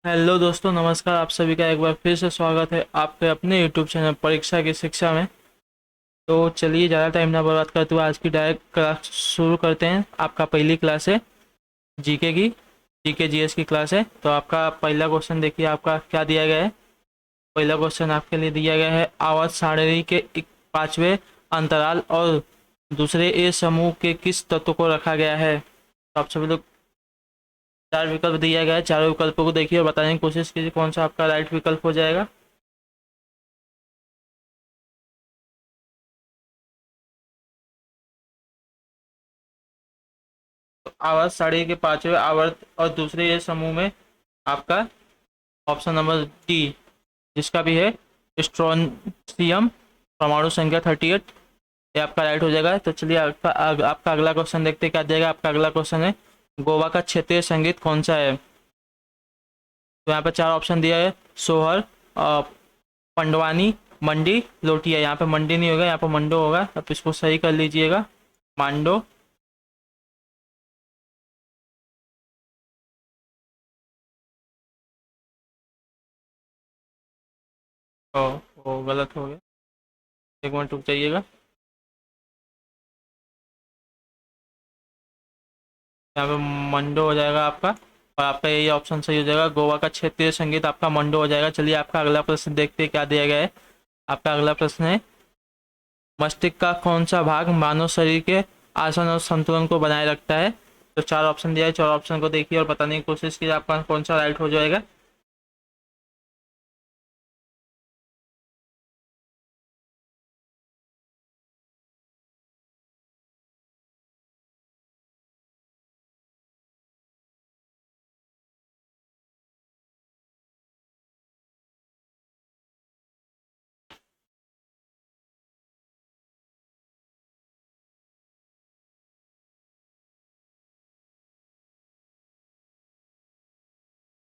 Hello दोस्तों, नमस्कार। आप सभी का एक बार फिर से स्वागत है आपके अपने यूट्यूब चैनल परीक्षा की शिक्षा में। तो चलिए, ज़्यादा टाइम ना बर्बाद करते हुए आज की डायरेक्ट क्लास शुरू करते हैं। आपका पहली क्लास है जीके की, जीके जीएस की क्लास है। तो आपका पहला क्वेश्चन देखिए, आपका क्या दिया गया है। पहला क्वेश्चन आपके लिए दिया गया है, आवर्त सारणी के पांचवें अंतराल और दूसरे ए समूह के किस तत्व को रखा गया है। तो आप सभी लोग, चार विकल्प दिया गया है, चारों विकल्पों को देखिए और बताने की कोशिश कीजिए कौन सा आपका राइट विकल्प हो जाएगा। आवर्त सारणी के पांचवें आवर्त और दूसरे ये समूह में आपका ऑप्शन नंबर डी, जिसका भी है स्ट्रोंशियम, परमाणु संख्या 38, ये आपका राइट हो जाएगा। तो चलिए, आपका अगला क्वेश्चन देखते हैं क्या देगा। आपका अगला क्वेश्चन है, गोवा का क्षेत्रीय संगीत कौन सा है। तो यहाँ पे चार ऑप्शन दिया है, सोहर, पंडवानी, मंडी, लोटिया। यहाँ पे मंडी नहीं होगा, यहाँ पे मंडो होगा। अब इसको सही कर लीजिएगा, मांडो। ओ, वो गलत हो गया, एक मिनट रुक जाइएगा। यहाँ पे मंडो हो जाएगा आपका, और आपका यही ऑप्शन सही हो जाएगा। गोवा का क्षेत्रीय संगीत आपका मंडो हो जाएगा। चलिए, आपका अगला प्रश्न देखते हैं क्या दिया गया है। आपका अगला प्रश्न है, मस्तिष्क का कौन सा भाग मानव शरीर के आसन और संतुलन को बनाए रखता है। तो चार ऑप्शन दिया है, चार ऑप्शन को देखिए और बताने की कोशिश कीजिए आपका कौन सा राइट हो जाएगा।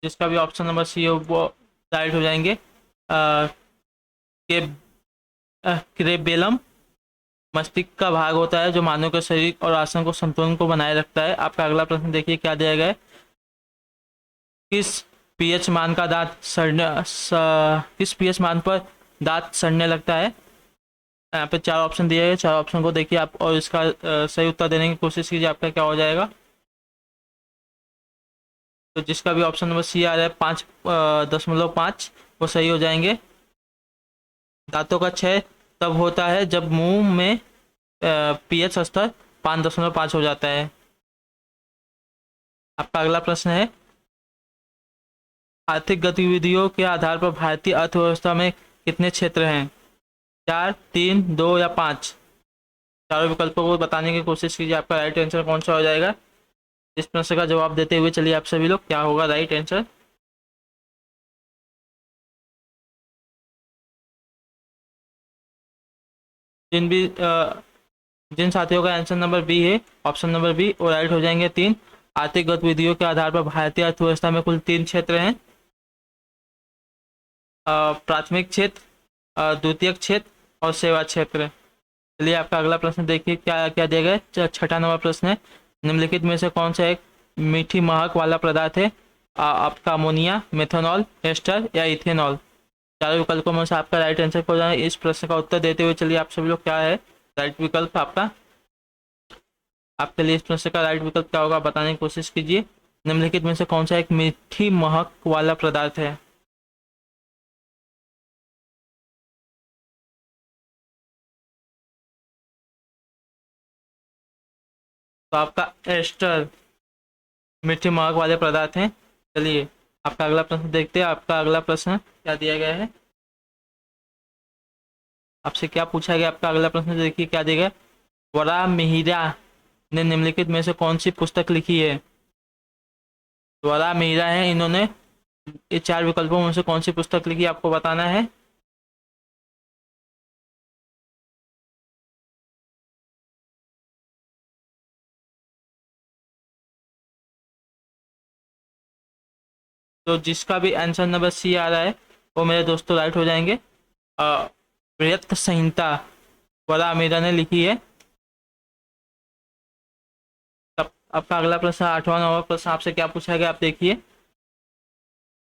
जिसका भी ऑप्शन नंबर सी हो वो राइट हो जाएंगे। के क्रेबेलम मस्तिष्क का भाग होता है जो मानव के शरीर और आसन को संतुलन को बनाए रखता है। आपका अगला प्रश्न देखिए क्या दिया गया है, किस पीएच मान का दांत किस पीएच मान पर दांत सड़ने लगता है। यहाँ पे चार ऑप्शन दिए गए, चार ऑप्शन को देखिए आप और इसका सही उत्तर देने की कोशिश कीजिए, आपका क्या हो जाएगा। तो जिसका भी ऑप्शन नंबर सी आ रहा है, 5.5 वो सही हो जाएंगे। दांतों का क्षय तब होता है जब मुंह में पीएच स्तर 5.5 हो जाता है। आपका अगला प्रश्न है, आर्थिक गतिविधियों के आधार पर भारतीय अर्थव्यवस्था में कितने क्षेत्र हैं। चार, तीन, दो या पाँच। चारों विकल्पों को बताने की कोशिश कीजिए, आपका राइट आंसर कौन सा हो जाएगा। इस प्रश्न का जवाब देते हुए चलिए आप सभी लोग, क्या होगा राइट आंसर। जिन भी जिन साथियों का आंसर नंबर बी है, ऑप्शन नंबर बी, वो राइट हो जाएंगे। तीन, आर्थिक गतिविधियों के आधार पर भारतीय अर्थव्यवस्था में कुल तीन क्षेत्र हैं, प्राथमिक क्षेत्र, द्वितीयक क्षेत्र और सेवा क्षेत्र। चलिए, आपका अगला प्रश्न देखिए क्या क्या दिया गया है। छठा नंबर प्रश्न है, निम्नलिखित में से कौन सा एक मीठी महक वाला पदार्थ है। आपका अमोनिया, मेथनॉल, एस्टर या इथेनॉल। चारों विकल्पों में से आपका राइट आंसर हो जाए। इस प्रश्न का उत्तर देते हुए चलिए आप सभी लोग, क्या है राइट विकल्प आपका। आपके लिए इस प्रश्न का राइट विकल्प क्या होगा बताने की कोशिश कीजिए। निम्नलिखित में से कौन सा एक मीठी महक वाला पदार्थ है। तो आपका एस्टर मीठी महक वाले पदार्थ हैं। चलिए, आपका अगला प्रश्न देखते हैं। आपका अगला प्रश्न क्या दिया गया है, आपसे क्या पूछा गया। आपका अगला प्रश्न देखिए क्या दिया गया, वरा मिहिरा ने निम्नलिखित में से कौन सी पुस्तक लिखी है। वरा मिहिरा है, इन्होंने ये चार विकल्पों में से कौन सी पुस्तक लिखी आपको बताना है। तो जिसका भी आंसर नंबर सी आ रहा है वो मेरे दोस्तों राइट हो जाएंगे। वृत्त संहिता वरा मीरा ने लिखी है। तब आपका अगला प्रश्न, आठवां नंबर प्रश्न आपसे क्या पूछा गया आप देखिए।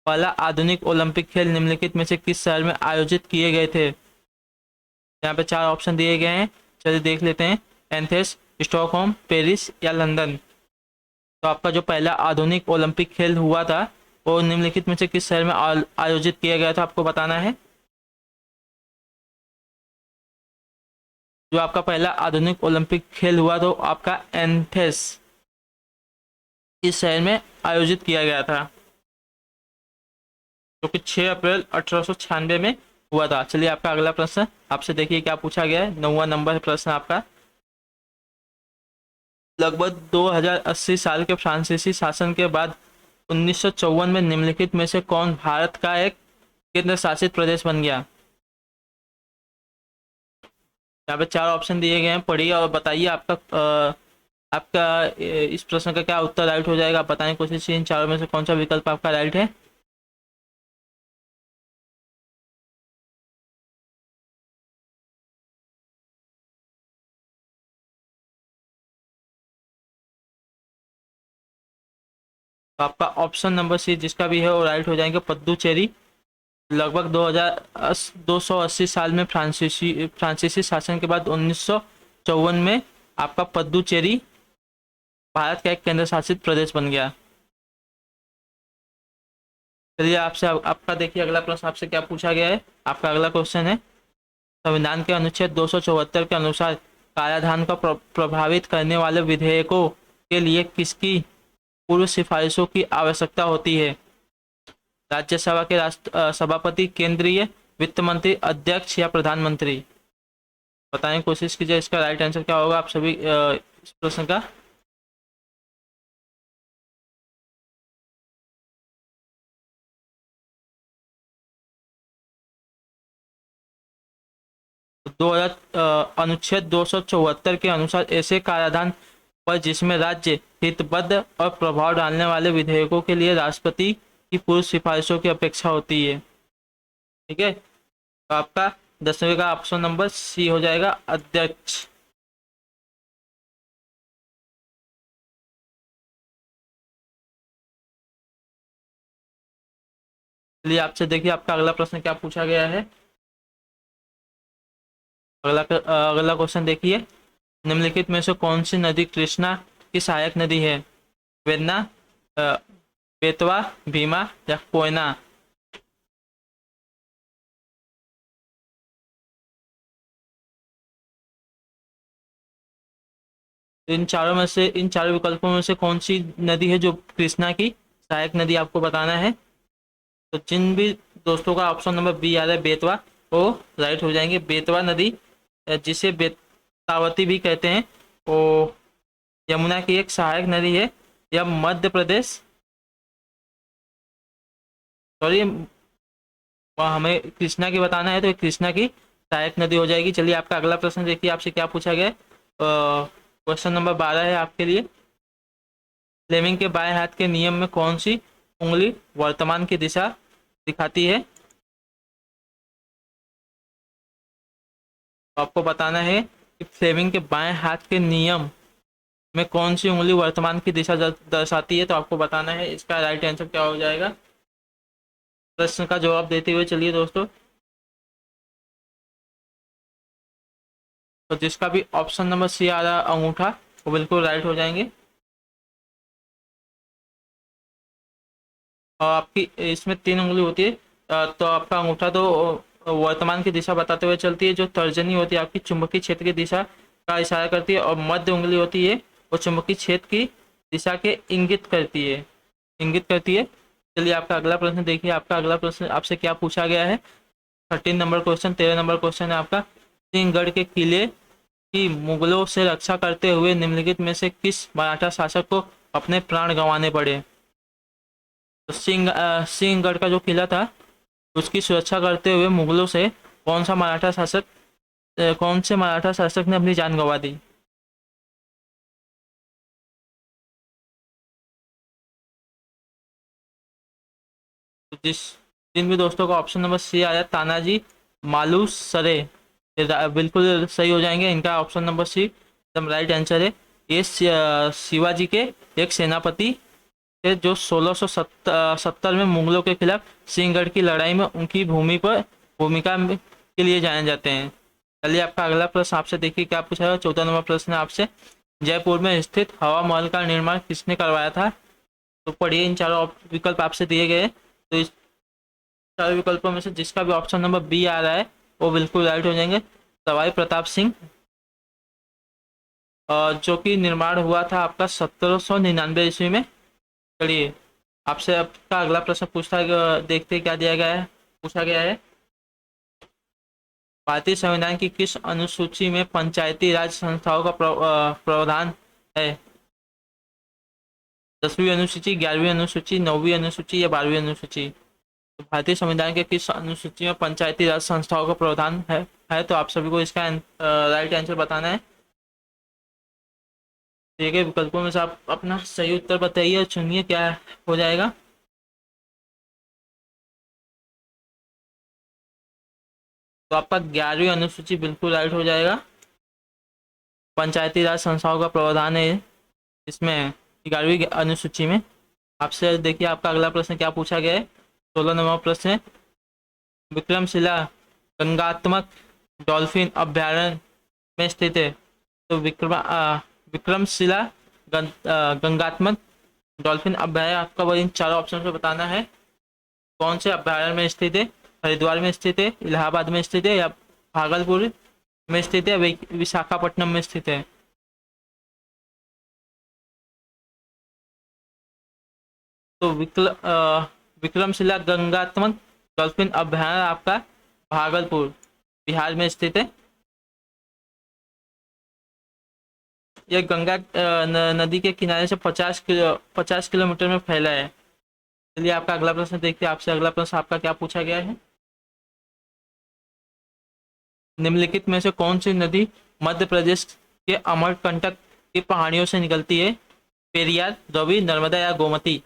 पहला आधुनिक ओलंपिक खेल निम्नलिखित में से किस शहर में आयोजित किए गए थे? यहाँ पे 4 ऑप्शन दिए गए हैं, चलिए देख लेते हैं। एथेंस, स्टॉकहोम, पेरिस या लंदन। तो आपका जो पहला आधुनिक ओलंपिक खेल हुआ था वो निम्नलिखित में से किस शहर में आयोजित किया गया था, आपको बताना है। जो आपका पहला आधुनिक ओलंपिक खेल हुआ तो आपका एथेंस इस शहर में आयोजित किया गया था, जो कि 6 अप्रैल 1896 में हुआ था। चलिए आपका अगला प्रश्न आपसे देखिए क्या पूछा गया है। 9वां नंबर प्रश्न आपका। लगभग 2080 साल के फ्रांसीसी शासन के बाद 1954 में निम्नलिखित में से कौन भारत का एक केंद्र शासित प्रदेश बन गया? यहाँ पे 4 ऑप्शन दिए गए हैं, पढ़िए और बताइए इस प्रश्न का क्या उत्तर राइट हो जाएगा। आप बताने की कोशिश कीजिए इन चारों में से कौन सा विकल्प आपका राइट है। तो आपका ऑप्शन नंबर सी जिसका भी है वो राइट हो जाएंगे, पुडुचेरी। लगभग 280 साल में फ्रांसीसी शासन के बाद 1954 में आपका पुडुचेरी भारत का एक केंद्र शासित प्रदेश बन गया। चलिए आपसे आपका देखिए अगला प्रश्न आपसे क्या पूछा गया है। आपका अगला क्वेश्चन है, संविधान के अनुच्छेद 274 के अनुसार काराधान को प्रभावित करने वाले विधेयकों के लिए किसकी पूर्व सिफारिशों की आवश्यकता होती है? राज्यसभा के सभापति, केंद्रीय वित्त मंत्री, अध्यक्ष या प्रधानमंत्री? बताने की कोशिश कीजिए इसका राइट आंसर क्या होगा आप सभी इस प्रश्न का। 2000 अनुच्छेद 274 के अनुसार ऐसे कराधान पर जिसमें राज्य हितबद्ध और प्रभाव डालने वाले विधेयकों के लिए राष्ट्रपति की पूर्व सिफारिशों की अपेक्षा होती है। ठीक है, तो आपका 10वें का ऑप्शन नंबर सी हो जाएगा, अध्यक्ष। चलिए आपसे देखिए आपका अगला प्रश्न क्या पूछा गया है। अगला क्वेश्चन देखिए, निम्नलिखित में से कौन सी नदी कृष्णा की सहायक नदी है? वेन्ना, बेतवा, भीमा या कोयना? इन चारों विकल्पों में से कौन सी नदी है जो कृष्णा की सहायक नदी, आपको बताना है। तो जिन भी दोस्तों का ऑप्शन नंबर बी आ रहा है बेतवा, वो राइट हो जाएंगे। बेतवा नदी जिसे बेतावती भी कहते हैं, वो यमुना की एक सहायक नदी है। यह मध्य प्रदेश, सॉरी हमें कृष्णा की बताना है, तो कृष्णा की सहायक नदी हो जाएगी। चलिए आपका अगला प्रश्न देखिए आपसे क्या पूछा गया है। क्वेश्चन नंबर 12 है आपके लिए। फ्लेमिंग के बाएं हाथ के नियम में कौन सी उंगली वर्तमान की दिशा दिखाती है? तो आपको बताना है कि फ्लेमिंग के बाएं हाथ के नियम में कौन सी उंगली वर्तमान की दिशा दर्शाती है। तो आपको बताना है इसका राइट आंसर क्या हो जाएगा। प्रश्न का जवाब देते हुए चलिए दोस्तों, तो जिसका भी ऑप्शन नंबर सी आ रहा अंगूठा, वो बिल्कुल राइट हो जाएंगे। और आपकी इसमें 3 उंगली होती है, तो आपका अंगूठा तो वर्तमान की दिशा बताते हुए चलती है। जो तर्जनी होती है आपकी चुंबकीय क्षेत्र की दिशा का इशारा करती है, और मध्य उंगली होती है वो चुंबकीय क्षेत्र की दिशा के इंगित करती है। चलिए आपका अगला प्रश्न देखिए। आपका अगला प्रश्न आपसे क्या पूछा गया है। 13 नंबर क्वेश्चन, 13 नंबर क्वेश्चन है आपका। सिंहगढ़ के किले की मुगलों से रक्षा करते हुए निम्नलिखित में से किस मराठा शासक को अपने प्राण गंवाने पड़े? तो सिंहगढ़ का जो किला था उसकी सुरक्षा करते हुए मुगलों से कौन से मराठा शासक ने अपनी जान गंवा दी? तो जिन भी दोस्तों का ऑप्शन नंबर सी आया, तानाजी मालुसरे, बिल्कुल सही हो जाएंगे। इनका ऑप्शन नंबर सी एकदम राइट आंसर है। ये शिवाजी के एक सेनापति थे जो 1670 में मुगलों के खिलाफ सिंहगढ़ की लड़ाई में उनकी भूमिका के लिए जाने जाते हैं। चलिए आपका अगला प्रश्न आपसे देखिए क्या पूछा है। 14 नंबर प्रश्न है आपसे, जयपुर में स्थित हवा महल का निर्माण किसने करवाया था? तो पढ़िए, इन चारों विकल्प आपसे दिए गए। तो इस चारों विकल्पों में से जिसका भी ऑप्शन नंबर बी आ रहा है वो बिल्कुल राइट हो जाएंगे। सवाई प्रताप सिंह, जो कि निर्माण हुआ था आपका 1799 ईस्वी में। चलिए आपसे आपका अगला प्रश्न पूछता है, देखते हैं क्या दिया गया है, पूछा गया है। भारतीय संविधान की किस अनुसूची में पंचायती राज संस्थाओं का प्रावधान है? 10वीं अनुसूची, 11वीं अनुसूची, 9वीं अनुसूची या 12वीं अनुसूची? तो भारतीय संविधान के किस अनुसूची में पंचायती राज संस्थाओं का प्रावधान है? तो आप सभी को इसका राइट आंसर बताना है। ठीक है, विकल्पों में से आप अपना सही उत्तर बताइए और चुनिए क्या हो जाएगा। तो आपका 11वीं अनुसूची बिल्कुल राइट हो जाएगा। पंचायती राज संस्थाओं का प्रावधान है इसमें 11वीं अनुसूची में। आपसे देखिए आपका अगला प्रश्न क्या पूछा गया है। 16 नंबर प्रश्न है, विक्रमशिला गंगात्मक डॉल्फिन अभ्यारण्य में स्थित है। तो विक्रमशिला गंगात्मक डॉल्फिन अभ्यारण्य आपका वो इन चारों ऑप्शन में बताना है। कौन से अभ्यारण्य में स्थित है? हरिद्वार में स्थित है, इलाहाबाद में स्थित है या भागलपुर में स्थित है, विशाखापट्टनम में स्थित है? तो विक्रमशिला गंगात्मक डॉल्फिन अभ्यारण्य आपका भागलपुर बिहार में स्थित है। यह गंगा नदी के किनारे से 50 किलोमीटर में फैला है। चलिए आपका अगला प्रश्न देखते हैं। आपसे अगला प्रश्न आपका क्या पूछा गया है। निम्नलिखित में से कौन सी नदी मध्य प्रदेश के अमरकंटक की पहाड़ियों से निकलती है? पेरियार, रवि, नर्मदा या गोमती?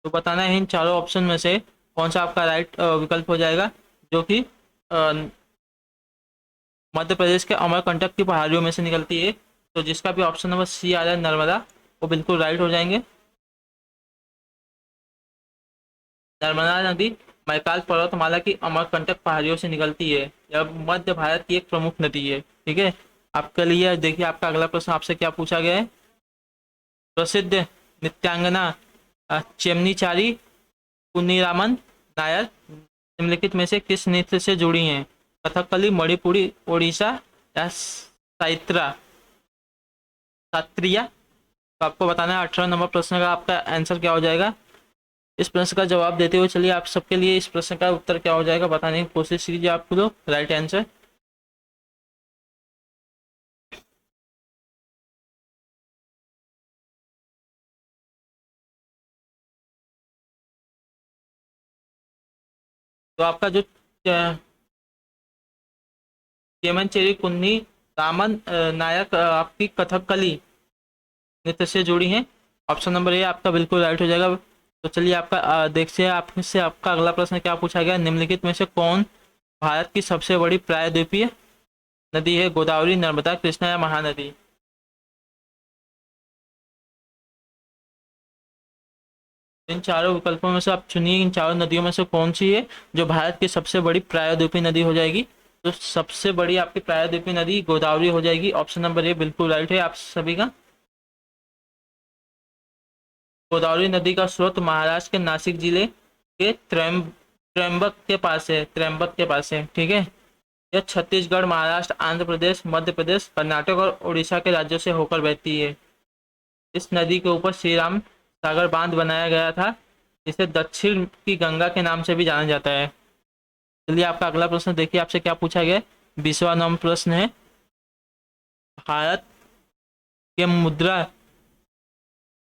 तो बताना है इन चारों ऑप्शन में से कौन सा आपका राइट विकल्प हो जाएगा, जो कि मध्य प्रदेश के अमरकंटक की पहाड़ियों में से निकलती है। तो जिसका भी ऑप्शन नंबर सी आ रहा है नर्मदा, वो बिल्कुल राइट हो जाएंगे। नर्मदा नदी मैकाल पर्वतमाला की अमरकंटक पहाड़ियों से निकलती है। यह मध्य भारत की एक प्रमुख नदी है। ठीक है, आपके लिए देखिए आपका अगला प्रश्न आपसे क्या पूछा गया है। प्रसिद्ध नृत्यांगना चेमनीचारी पुनीरामन नायर निम्नलिखित में से किस नृत्य से जुड़ी हैं? कथकली, मणिपुरी, ओडिशा या साइत्रा सात्रिया? तो आपको बताना है 18 नंबर प्रश्न का आपका आंसर क्या हो जाएगा। इस प्रश्न का जवाब देते हुए चलिए आप सबके लिए इस प्रश्न का उत्तर क्या हो जाएगा बताने की कोशिश कीजिए आप लोग। राइट आंसर तो आपका जो चेमनचेरी कुन्नी रामन नायक आपकी कथकली नृत्य से जुड़ी हैं। ऑप्शन नंबर ए आपका बिल्कुल राइट हो जाएगा। तो चलिए आपका देखते हैं आपसे आपका अगला प्रश्न क्या पूछा गया। निम्नलिखित में से कौन भारत की सबसे बड़ी प्रायद्वीपीय नदी है? गोदावरी, नर्मदा, कृष्णा या महानदी? इन चारों विकल्पों में से आप चुनिए इन चारों नदियों में से कौन सी है जो भारत की सबसे बड़ी प्रायद्वीपीय नदी हो जाएगी। तो सबसे बड़ी आपकी प्रायद्वीपीय नदी गोदावरी हो जाएगी। ऑप्शन नंबर ए बिल्कुल राइट है आप सभी का। गोदावरी नदी का स्रोत महाराष्ट्र के नासिक जिले के त्र्यंबक के पास है। त्र्यंबक के पास है, ठीक है। यह छत्तीसगढ़, महाराष्ट्र, आंध्र प्रदेश, मध्य प्रदेश, कर्नाटक और उड़ीसा के राज्यों से होकर बहती है। इस नदी के ऊपर श्री राम सागर बांध बनाया गया था, जिसे दक्षिण की गंगा के नाम से भी जाना जाता है। चलिए आपका अगला प्रश्न देखिए आपसे क्या पूछा गया है। 20वां प्रश्न है, भारत के मुद्रा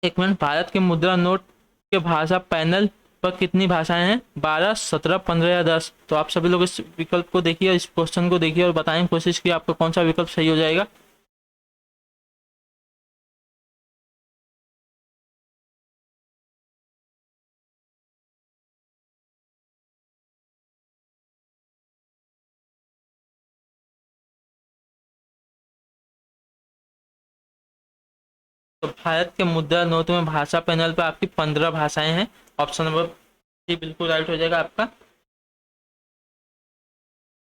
एक मिनट, भारत के मुद्रा नोट के भाषा पैनल पर कितनी भाषाएं हैं? 12, 17, 15 या 10? तो आप सभी लोग इस विकल्प को देखिए, इस क्वेश्चन को देखिए और बताने की कोशिश की आपका कौन सा विकल्प सही हो जाएगा। तो भारत के मुद्रा नोट में भाषा पैनल पर आपकी 15 भाषाएं हैं। ऑप्शन नंबर सी बिल्कुल राइट हो जाएगा आपका,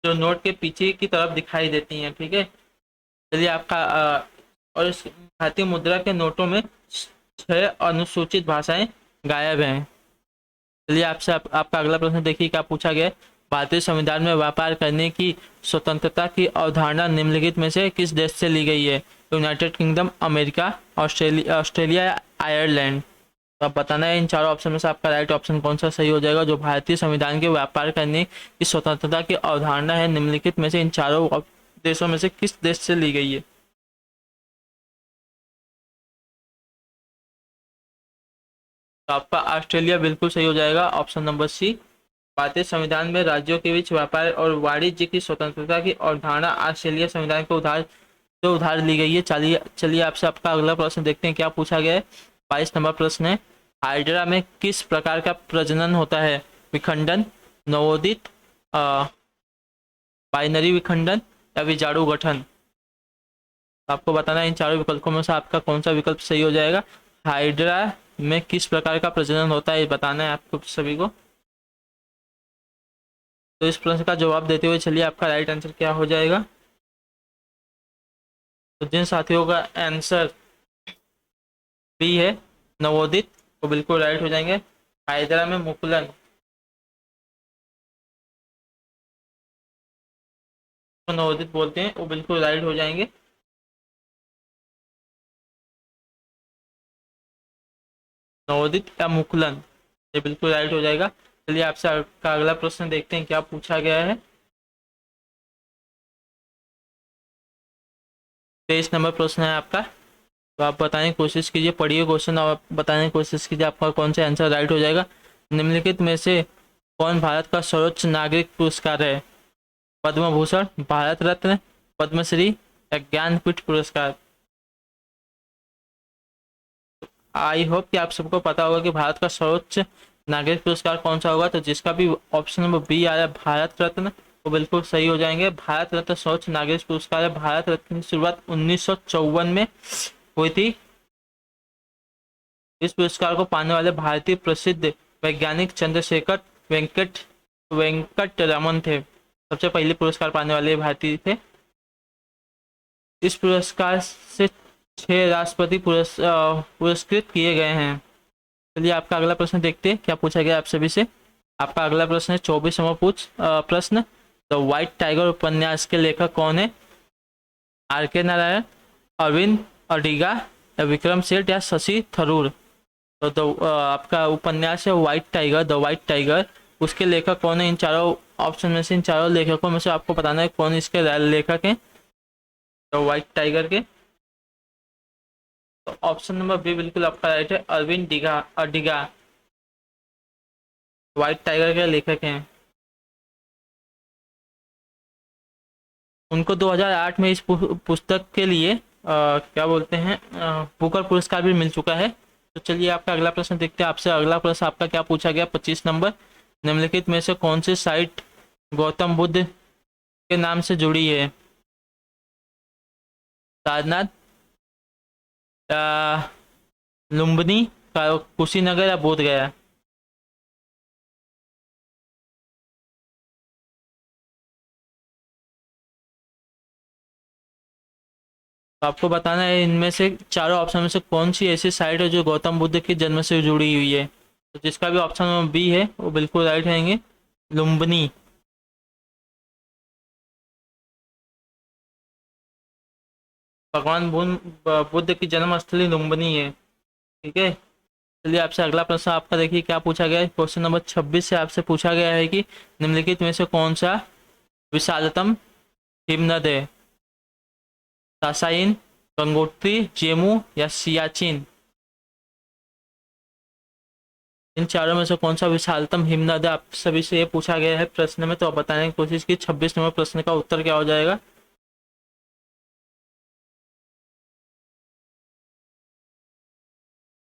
जो नोट के पीछे की तरफ दिखाई देती हैं। ठीक है, चलिए आपका और इस भारतीय मुद्रा के नोटों में 6 अनुसूचित भाषाएं गायब हैं। चलिए आपसे आपका अगला प्रश्न देखिए क्या पूछा गया है। भारतीय संविधान में व्यापार करने की स्वतंत्रता की अवधारणा निम्नलिखित में से किस देश से ली गई है? United kingdom, America, Australia, Ireland. तो आप बताना है इन चारों ऑप्शन में से आपका राइट ऑप्शन कौन सा सही हो जाएगा। जो भारतीय संविधान के व्यापार करने की स्वतंत्रता की अवधारणा है निम्नलिखित में से इन चारों देशों में से किस देश से ली गई है? तो आपका ऑस्ट्रेलिया बिल्कुल सही हो जाएगा, ऑप्शन नंबर सी। भारतीय संविधान में राज्यों के बीच व्यापार और वाणिज्य की स्वतंत्रता की अवधारणा ऑस्ट्रेलिया संविधान को उधार ली गई है। चलिए चलिए आपसे आपका अगला प्रश्न देखते हैं क्या पूछा गया है। 22 नंबर प्रश्न है, हाइड्रा में किस प्रकार का प्रजनन होता है? विखंडन, नवोदित, बाइनरी विखंडन या विजाणु गठन? आपको बताना है इन चारों विकल्पों में से आपका कौन सा विकल्प सही हो जाएगा। हाइड्रा में किस प्रकार का प्रजनन होता है ये बताना है आपको सभी को। तो इस प्रश्न का जवाब देते हुए चलिए आपका राइट आंसर क्या हो जाएगा। तो जिन साथियों का आंसर बी है नवोदित, वो बिल्कुल राइट हो जाएंगे। हाइड्रा में मुकुलन तो नवोदित बोलते हैं, वो बिल्कुल राइट हो जाएंगे। नवोदित या मुकुलन, ये बिल्कुल राइट हो जाएगा। चलिए आपसे आपका अगला प्रश्न देखते हैं क्या पूछा गया है। 23 नंबर प्रश्न है आपका। तो आप बताने की कोशिश कीजिए, पढ़िए क्वेश्चन और बताने की कोशिश कीजिए आपका कौन सा आंसर राइट हो जाएगा। निम्नलिखित में से कौन भारत का सर्वोच्च नागरिक पुरस्कार है? पद्म भूषण, भारत रत्न, पद्मश्री या ज्ञानपीठ पुरस्कार? आई होप कि आप सबको पता होगा कि भारत का सर्वोच्च नागरिक पुरस्कार कौन सा होगा। तो जिसका भी ऑप्शन नंबर बी आ रहा है भारत रत्न, वो बिल्कुल सही हो जाएंगे। भारत रत्न सर्वोच्च नागरिक पुरस्कार है। भारत रत्न की शुरुआत 1954 में हुई थी। इस पुरस्कार को पाने वाले भारतीय प्रसिद्ध वैज्ञानिक चंद्रशेखर वेंकट रमन थे। सबसे पहले पुरस्कार पाने वाले भारतीय थे। इस पुरस्कार से 6 राष्ट्रपति पुरस्कृत किए गए हैं। चलिए आपका अगला प्रश्न देखते हैं क्या पूछा गया आप सभी से। आपका अगला प्रश्न है 24 नंबर प्रश्न, द व्हाइट टाइगर उपन्यास के लेखक कौन है? आर के नारायण, अरविंद अडिगा या विक्रम सेठ या शशि थरूर? तो आपका उपन्यास है white tiger, the white tiger, उसके लेखक कौन है? इन चारों ऑप्शन में से इन चारों लेखकों में से आपको बताना है कौन इसके लेखक हैं द व्हाइट टाइगर के। तो ऑप्शन नंबर बी बिल्कुल आपका राइट है, अरविंद अडिगा व्हाइट टाइगर के लेखक हैं। उनको 2008 में इस पुस्तक के लिए क्या बोलते हैं बुकर पुरस्कार भी मिल चुका है। तो चलिए आपका अगला प्रश्न देखते हैं आपसे। अगला प्रश्न आपका क्या पूछा गया 25 नंबर, निम्नलिखित में से कौन सी साइट गौतम बुद्ध के नाम से जुड़ी है? सारनाथ, लुम्बिनी, कुशीनगर या बोध गया? तो आपको बताना है इनमें से चारों ऑप्शन में से कौन सी ऐसी साइट है जो गौतम बुद्ध के जन्म से जुड़ी हुई है। तो जिसका भी ऑप्शन नंबर बी है वो बिल्कुल राइट रहेंगे, लुम्बिनी। भगवान बुद्ध की जन्म स्थली लुम्बिनी है। ठीक है, चलिए आपसे अगला प्रश्न आपका देखिए क्या पूछा गया है। क्वेश्चन नंबर 26 से आपसे पूछा गया है कि निम्नलिखित में से कौन सा विशालतम हिमनद है? सासाइन, गंगोत्री, जेमू या सियाचिन? इन चारों में से कौन सा विशालतम हिमनद है? आप सभी से ये पूछा गया है प्रश्न में, तो आप बताने की कोशिश की 26 नंबर प्रश्न का उत्तर क्या हो जाएगा।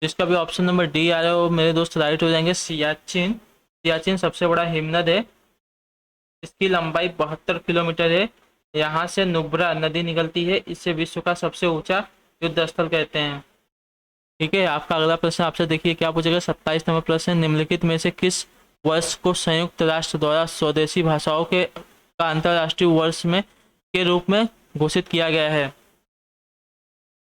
जिसका भी ऑप्शन नंबर डी आ रहा है वो मेरे दोस्त राइट हो जाएंगे, सियाचिन। सियाचिन सबसे बड़ा हिमनद है। इसकी लंबाई 72 किलोमीटर है। यहाँ से नुब्रा नदी निकलती है। इसे विश्व का सबसे ऊंचा युद्ध स्थल कहते हैं। ठीक है, आपका अगला प्रश्न आपसे देखिए क्या पूछेगा। 27 नंबर प्रश्न, निम्नलिखित में से किस वर्ष को संयुक्त राष्ट्र द्वारा स्वदेशी भाषाओं के का अंतर्राष्ट्रीय वर्ष में के रूप में घोषित किया गया है।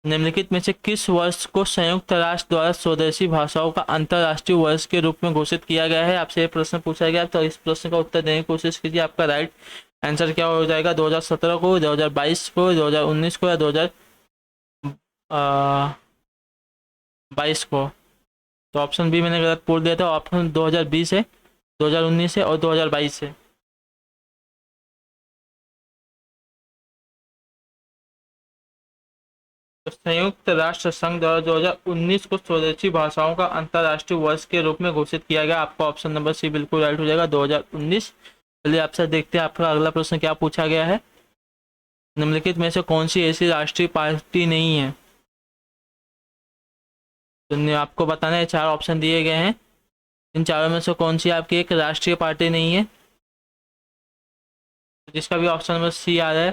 निम्नलिखित में से किस वर्ष को संयुक्त राष्ट्र द्वारा स्वदेशी भाषाओं का अंतर्राष्ट्रीय वर्ष के रूप में घोषित किया गया है, आपसे ये प्रश्न पूछा गया। तो इस प्रश्न का उत्तर देने की कोशिश कीजिए। आपका राइट आंसर क्या हो जाएगा? 2017 को, 2022 को, 2019 को या 2022 को। तो ऑप्शन बी मैंने गलत बोल दिया था, ऑप्शन 2020 है, 2019 है और 2022 है। तो संयुक्त राष्ट्र संघ द्वारा 2019 को स्वदेशी भाषाओं का अंतर्राष्ट्रीय वर्ष के रूप में घोषित किया गया। आपका ऑप्शन नंबर सी बिल्कुल राइट हो जाएगा, 2019। चलिए आपसे देखते हैं आपका अगला प्रश्न क्या पूछा गया है। निम्नलिखित में से कौन सी ऐसी राष्ट्रीय पार्टी नहीं है? तो आपको बताना है, 4 ऑप्शन दिए गए हैं, इन चारों में से कौन सी आपकी एक राष्ट्रीय पार्टी नहीं है? जिसका भी ऑप्शन नंबर सी आ रहा है,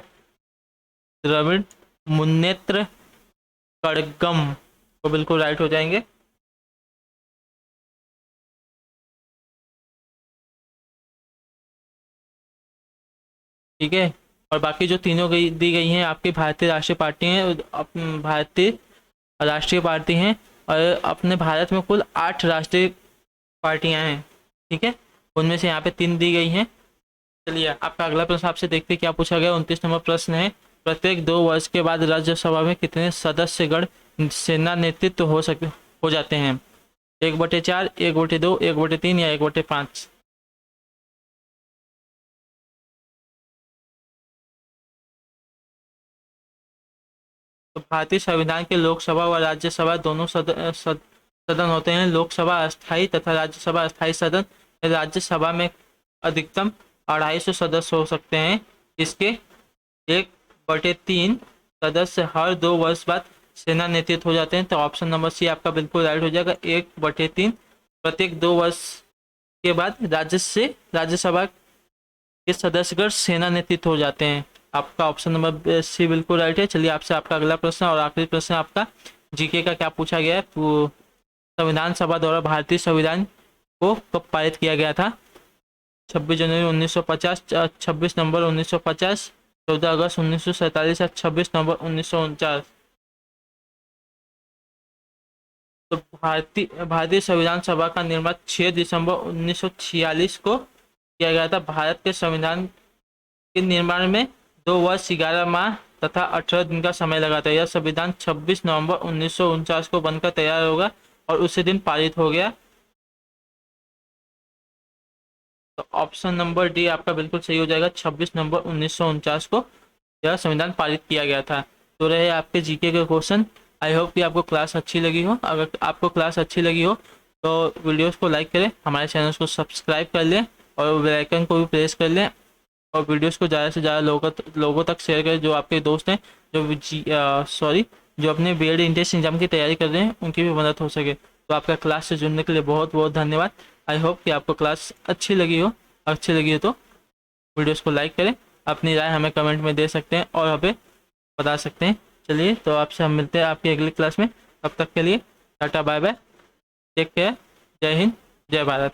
द्रविड़ मुन्नेत्र कड़गम, तो बिल्कुल राइट हो जाएंगे। ठीक है, और बाकी जो तीनों दी गई हैं आपकी भारतीय राष्ट्रीय पार्टी हैं, भारतीय राष्ट्रीय पार्टी हैं, और अपने भारत में कुल 8 राष्ट्रीय पार्टियां हैं। ठीक है, उनमें से यहाँ पे 3 दी गई हैं। चलिए आपका अगला प्रश्न आपसे देखते हैं क्या पूछा गया। 29 नंबर प्रश्न है, प्रत्येक 2 वर्ष के बाद राज्यसभा में कितने सदस्यगण सेना नेतृत्व हो जाते हैं? 1/4, 1/2, 1/3 या 1/5? तो भारतीय संविधान के लोकसभा व राज्यसभा दोनों सदन होते हैं। लोकसभा अस्थायी तथा राज्यसभा अस्थायी सदन। राज्यसभा में अधिकतम 250 सदस्य हो सकते हैं। इसके 1/3 सदस्य हर 2 वर्ष बाद सेना नेतृत्व हो जाते हैं। तो ऑप्शन नंबर सी आपका बिल्कुल राइट हो जाएगा, 1/3 प्रत्येक 2 वर्ष के बाद राज्यसभा के सदस्यगण सेना नेतृत्व हो जाते हैं। आपका ऑप्शन नंबर सी बिल्कुल राइट है। चलिए आपसे आपका अगला प्रश्न और आखिरी प्रश्न आपका जीके का क्या पूछा गया है। तो संविधान सभा द्वारा भारतीय संविधान को कब पारित किया गया था? 26 जनवरी 1950, 26 नवंबर 1950, 14 अगस्त 1947 या 26 नवंबर 1949? तो भारतीय संविधान सभा का निर्माण 6 दिसंबर 1946 को किया गया था। भारत के संविधान के निर्माण में 2 वर्ष 11 माह तथा 18 दिन का समय लगा था। यह संविधान 26 नवंबर 1949 को बनकर तैयार होगा और उसी दिन पारित हो गया। तो ऑप्शन नंबर डी आपका बिल्कुल सही हो जाएगा, 26 नवंबर 1949 को यह संविधान पारित किया गया था। तो रहे आपके जीके के क्वेश्चन। आई होप कि आपको क्लास अच्छी लगी हो। अगर आपको क्लास अच्छी लगी हो तो वीडियोस को लाइक करें, हमारे चैनल को सब्सक्राइब कर लें और बेल आइकन को भी प्रेस कर लें, और वीडियोस को ज़्यादा से ज़्यादा लोगों तक शेयर करें जो आपके दोस्त हैं, जो अपने बीएड एंट्रेंस एग्जाम की तैयारी कर रहे हैं, उनकी भी मदद हो सके। तो आपका क्लास से जुड़ने के लिए बहुत बहुत धन्यवाद। आई होप कि आपको क्लास अच्छी लगी हो तो वीडियोस को लाइक करें, अपनी राय हमें कमेंट में दे सकते हैं और हमें बता सकते हैं। चलिए तो आपसे हम मिलते हैं आपकी अगली क्लास में। तब तक के लिए tata bye bye, take care, जय हिंद, जय भारत।